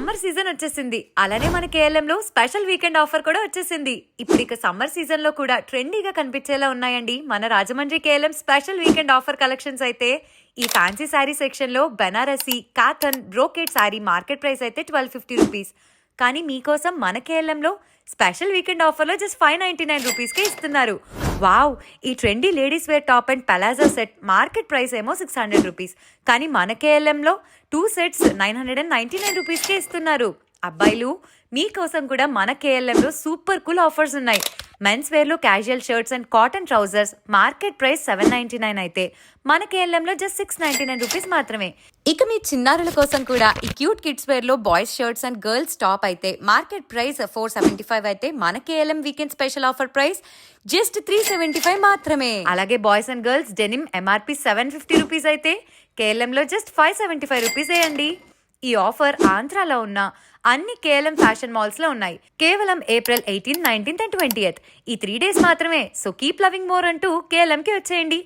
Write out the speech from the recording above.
Summer season వచ్చేసింది. అలానే మన కేఎల్ఎంలో స్పెషల్ వీకెండ్ ఆఫర్ కూడా వచ్చేసింది. ఇప్పుడు ఇక సమ్మర్ సీజన్ లో కూడా ట్రెండీగా కనిపించేలా ఉన్నాయండి మన Rajahmundry KLM special weekend offer collections. అయితే ఈ ఫ్యాన్సీ శారీ సెక్షన్ లో Banarasi, cotton, brocade sari market price అయితే 1250 రూపీస్. కానీ మీకోసం మన కేఎల్ఎంలో స్పెషల్ వీకెండ్ ఆఫర్లో జస్ట్ 599 రూపీస్కే ఇస్తున్నారు. వావ్! ఈ trendy ladies wear top and palazzo set market price ఏమో 600 రూపీస్. కానీ మన కేఎల్ఎంలో 2 సెట్స్ 999 రూపీస్కే ఇస్తున్నారు. అబ్బాయిలు మీకోసం కూడా మన కేఎల్ఎంలో సూపర్ కూల్ ఆఫర్స్ ఉన్నాయి. మెన్స్ వేర్లో casual shirts and cotton trousers market price 799 అయితే మన కేఎల్ఎంలో జస్ట్ 699 రూపీస్ మాత్రమే. ఇక మీ చిన్నారుల కోసం కూడా ఈ క్యూట్ కిడ్స్ వేర్ లో boys shirts and girls top అయితే మార్కెట్ ప్రైస్ 475 అయితే మన KLM weekend special offer price just 375 మాత్రమే. అలాగే boys and girls denim MRP 750 rupees అయితే కేఎల్ఎం లో జస్ట్ 575 రూపీస్ వేయండి. ఈ ఆఫర్ ఆంధ్రాలో ఉన్న అన్ని కేఎల్ఎం ఫ్యాషన్ మాల్స్ లో ఉన్నాయి. కేవలం ఏప్రిల్ 18, 19 అండ్ 20 ఈ 3 డేస్ మాత్రమే. సో కీప్ లవింగ్ మోర్ అంటూ కేఎల్ఎం కి వచ్చేయండి.